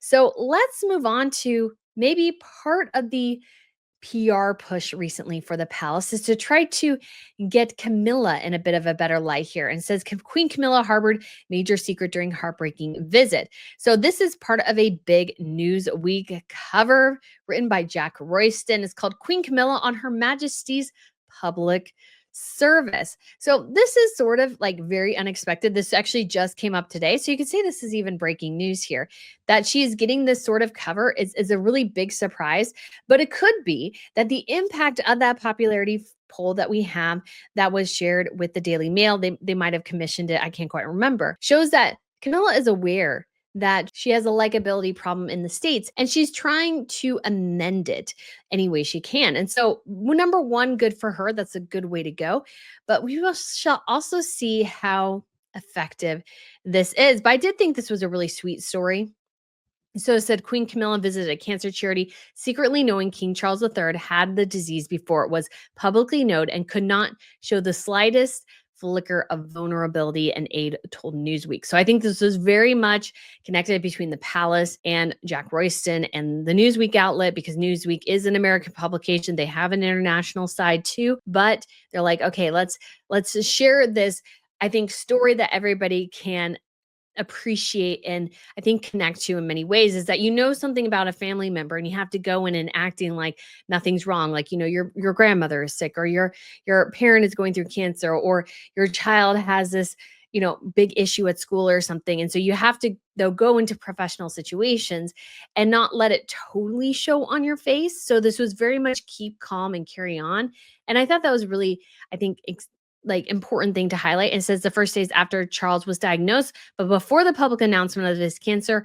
So let's move on to maybe part of the PR push recently for the palace is to try to get Camilla in a bit of a better light here, and says Queen Camilla harbored major secret during heartbreaking visit. So this is part of a big Newsweek cover written by Jack Royston. It's called Queen Camilla on Her Majesty's Public Service. So this is sort of like very unexpected. This actually just came up today. So you could say this is even breaking news here. That she is getting this sort of cover is a really big surprise, but it could be that the impact of that popularity poll that we have that was shared with the Daily Mail, they might have commissioned it, I can't quite remember, shows that Camilla is aware that she has a likability problem in the States and she's trying to amend it any way she can. And so, number one, good for her. That's a good way to go. But shall also see how effective this is. But I did think this was a really sweet story. So it said Queen Camilla visited a cancer charity, secretly knowing King Charles III had the disease before it was publicly known and could not show the slightest flicker of vulnerability, and aid told Newsweek. So I think this was very much connected between the palace and Jack Royston and the Newsweek outlet, because Newsweek is an American publication. They have an international side too, but they're like, okay, let's share this, I think, story that everybody can appreciate and I think connect to in many ways. Is that you know something about a family member and you have to go in and acting like nothing's wrong, like your grandmother is sick, or your parent is going through cancer, or your child has this big issue at school or something, and so you have to they'll go into professional situations and not let it totally show on your face. So this was very much keep calm and carry on, and I thought that was really, I think, like important thing to highlight. It says the first days after Charles was diagnosed, but before the public announcement of his cancer,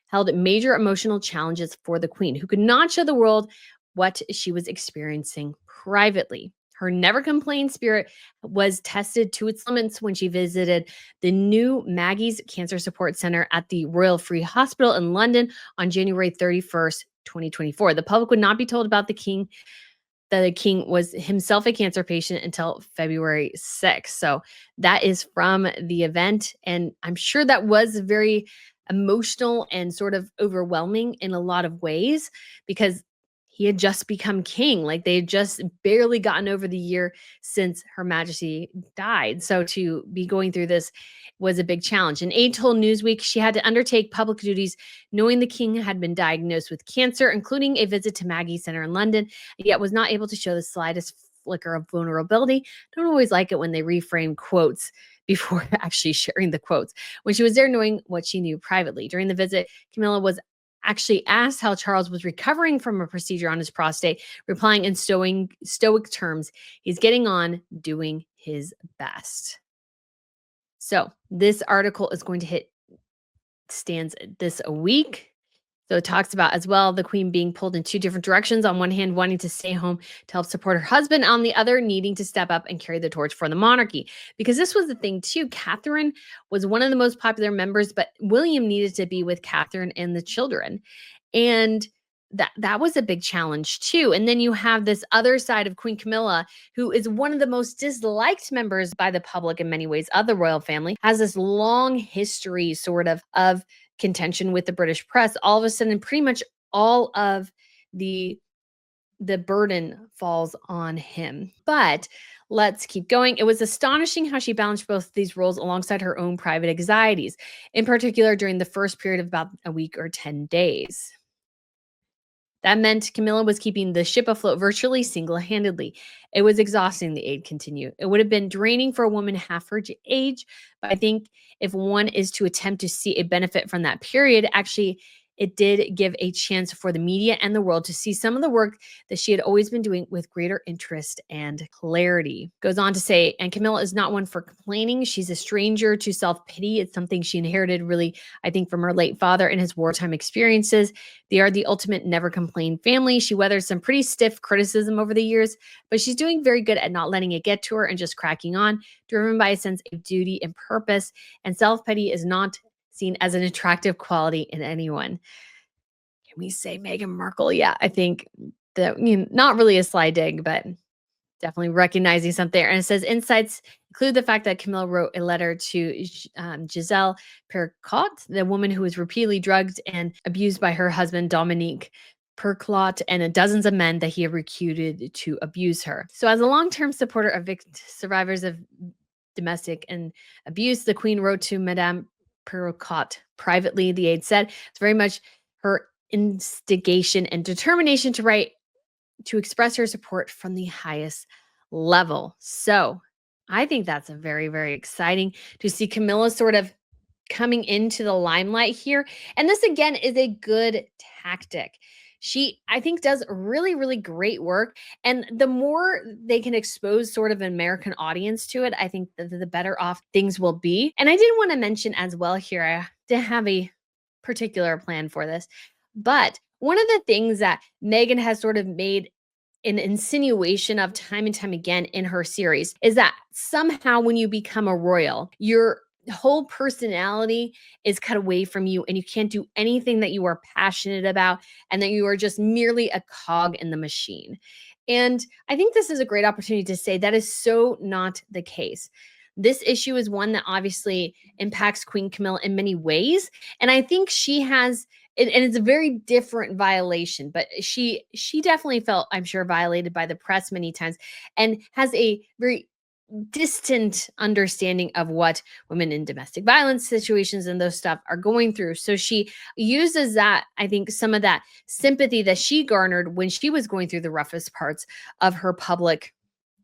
held major emotional challenges for the queen, who could not show the world what she was experiencing privately. Her never complain spirit was tested to its limits when she visited the new Maggie's Cancer Support Center at the Royal Free Hospital in London on January 31st, 2024. The public would not be told about the king was himself a cancer patient until February 6th. So that is from the event. And I'm sure that was very emotional and sort of overwhelming in a lot of ways, because he had just become king. Like, they had just barely gotten over the year since Her Majesty died. So to be going through this was a big challenge. And aide told Newsweek she had to undertake public duties knowing the king had been diagnosed with cancer, including a visit to Maggie Center in London, yet was not able to show the slightest flicker of vulnerability. Don't always like it when they reframe quotes before actually sharing the quotes. When she was there, knowing what she knew privately. During the visit, Camilla was actually asked how Charles was recovering from a procedure on his prostate, replying in stoic terms, he's getting on, doing his best. So this article is going to hit stands this a week. So it talks about as well the queen being pulled in two different directions. On one hand, wanting to stay home to help support her husband. On the other, needing to step up and carry the torch for the monarchy. Because this was the thing too. Catherine was one of the most popular members, but William needed to be with Catherine and the children. And that was a big challenge too. And then you have this other side of Queen Camilla, who is one of the most disliked members by the public in many ways of the royal family, has this long history sort of contention with the British press. All of a sudden, pretty much all of the burden falls on him. But let's keep going. It was astonishing how she balanced both these roles alongside her own private anxieties, in particular during the first period of about a week or 10 days. That meant Camilla was keeping the ship afloat virtually single-handedly. It was exhausting, the aide continued. It would have been draining for a woman half her age, but I think if one is to attempt to see a benefit from that period, actually, it did give a chance for the media and the world to see some of the work that she had always been doing with greater interest and clarity. Goes on to say, and Camilla is not one for complaining. She's a stranger to self-pity. It's something she inherited really, I think, from her late father and his wartime experiences. They are the ultimate never complain family. She weathered some pretty stiff criticism over the years, but she's doing very good at not letting it get to her and just cracking on, driven by a sense of duty and purpose. And self-pity is not seen as an attractive quality in anyone. Can we say Meghan Markle? Yeah, I think that, not really a sly dig, but Definitely recognizing something there. And it says insights include the fact that Camilla wrote a letter to Giselle Percot, the woman who was repeatedly drugged and abused by her husband, Dominique Perclot, and dozens of men that he had recruited to abuse her. So, as a long term supporter of survivors of domestic and abuse, the Queen wrote to Madame Percot privately, the aide said. It's very much her instigation and determination to write to express her support from the highest level. So I think that's a very, very exciting to see Camilla sort of coming into the limelight here. And this again is a good tactic. She, I think, does really, really great work. And the more they can expose sort of an American audience to it, I think the better off things will be. And I did want to mention as well here, I didn't have a particular plan for this, but one of the things that Megan has sort of made an insinuation of time and time again in her series is that somehow when you become a royal, your whole personality is cut away from you and you can't do anything that you are passionate about and that you are just merely a cog in the machine. And I think this is a great opportunity to say that is so not the case. This issue is one that obviously impacts Queen Camilla in many ways. And I think she has and it's a very different violation, but she definitely felt, I'm sure, violated by the press many times and has a very distant understanding of what women in domestic violence situations and those stuff are going through. So she uses that, I think, some of that sympathy that she garnered when she was going through the roughest parts of her public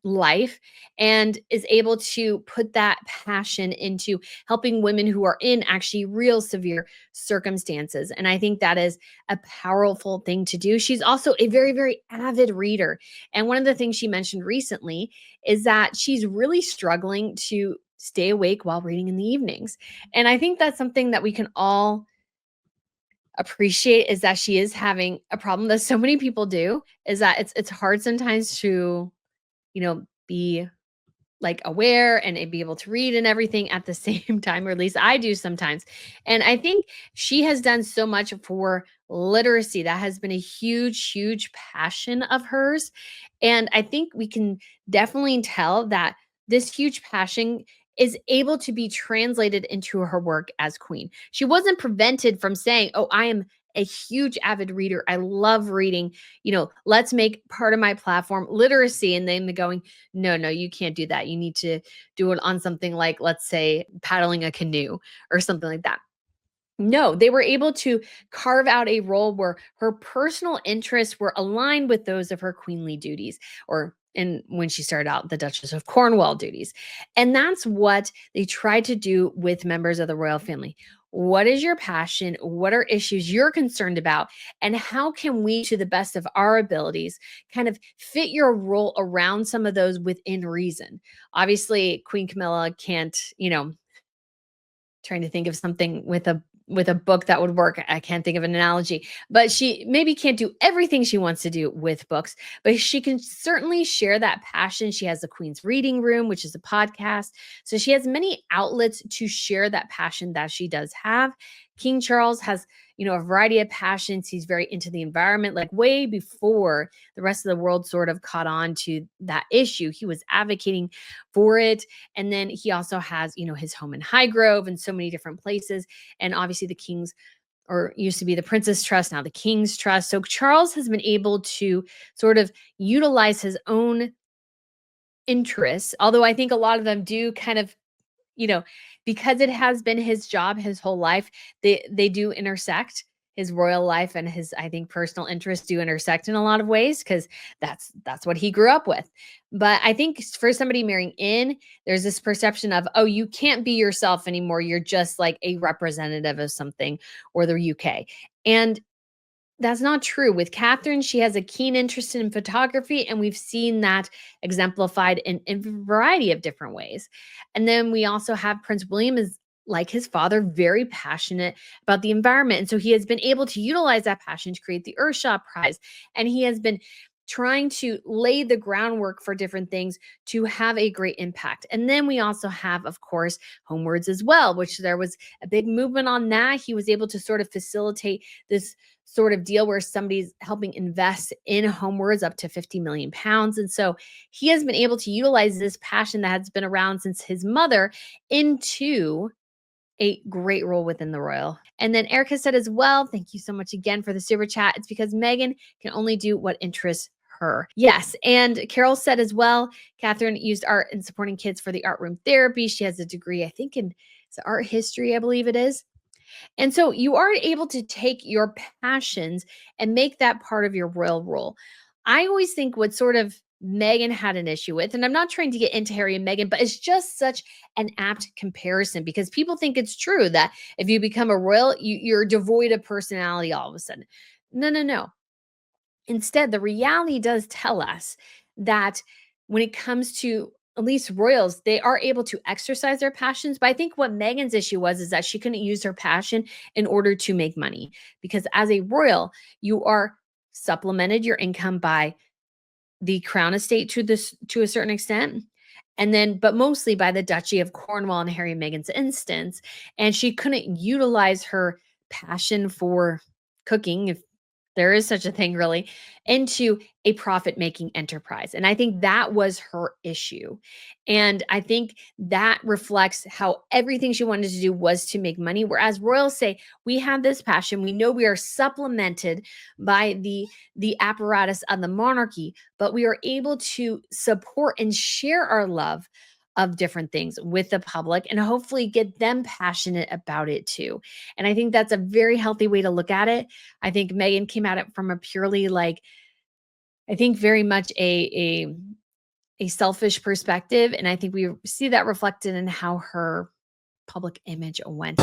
life and is able to put that passion into helping women who are in actually real severe circumstances. And I think that is a powerful thing to do. She's also a very, very avid reader. And one of the things she mentioned recently is that she's really struggling to stay awake while reading in the evenings. And I think that's something that we can all appreciate is that she is having a problem that so many people do, is that it's hard sometimes to be like aware and be able to read and everything at the same time, or at least I do sometimes. And I think she has done so much for literacy. That has been a huge, huge passion of hers. And I think we can definitely tell that this huge passion is able to be translated into her work as queen. She wasn't prevented from saying, "Oh, I am a huge avid reader. I love reading. Let's make part of my platform literacy." And then going, no, you can't do that. You need to do it on something like, let's say, paddling a canoe or something like that. No, they were able to carve out a role where her personal interests were aligned with those of her queenly duties, or when she started out, the Duchess of Cornwall duties. And that's what they tried to do with members of the royal family. What is your passion? What are issues you're concerned about? And how can we, to the best of our abilities, kind of fit your role around some of those within reason? Obviously, Queen Camilla can't, trying to think of something with a book that would work. I can't think of an analogy, but she maybe can't do everything she wants to do with books, but she can certainly share that passion. She has the Queen's Reading Room, which is a podcast. So she has many outlets to share that passion that she does have. King Charles has, a variety of passions. He's very into the environment, like way before the rest of the world sort of caught on to that issue. He was advocating for it. And then he also has, his home in Highgrove and so many different places. And obviously the King's, or used to be the Princess Trust, now the King's Trust. So Charles has been able to sort of utilize his own interests, although I think a lot of them do kind of, you know, because it has been his job his whole life, they do intersect. His royal life and his, I think, personal interests do intersect in a lot of ways because that's what he grew up with. But I think for somebody marrying in, there's this perception of, oh, you can't be yourself anymore. You're just like a representative of something, or the UK. And that's not true. With Catherine, she has a keen interest in photography, and we've seen that exemplified in a variety of different ways. And then we also have Prince William is, like his father, very passionate about the environment. And so he has been able to utilize that passion to create the Earthshot Prize. And he has been trying to lay the groundwork for different things to have a great impact. And then we also have, of course, homewards as well, which there was a big movement on that. He was able to sort of facilitate this sort of deal where somebody's helping invest in homewards up to 50 million pounds. And so he has been able to utilize this passion that has been around since his mother into a great role within the royal. And then Erica said as well, thank you so much again for the super chat. It's because Meghan can only do what interests her. Yes. And Carol said as well, Catherine used art in supporting kids for the art room therapy. She has a degree, I think, in art history, I believe it is. And so you are able to take your passions and make that part of your royal role. I always think what sort of Meghan had an issue with, and I'm not trying to get into Harry and Meghan, but it's just such an apt comparison because people think it's true that if you become a royal, you're devoid of personality all of a sudden. No, no, no. Instead, the reality does tell us that when it comes to at least royals, they are able to exercise their passions. But I think what Meghan's issue was is that she couldn't use her passion in order to make money. Because as a royal, you are supplemented your income by the crown estate to a certain extent. And then, but mostly by the Duchy of Cornwall in Harry and Meghan's instance. And she couldn't utilize her passion for cooking, if there is such a thing really, into a profit-making enterprise. And I think that was her issue. And I think that reflects how everything she wanted to do was to make money. Whereas royals say, we have this passion. We know we are supplemented by the apparatus of the monarchy, but we are able to support and share our love of different things with the public and hopefully get them passionate about it too. And I think that's a very healthy way to look at it. I think Meghan came at it from a purely I think very much a selfish perspective. And I think we see that reflected in how her public image went.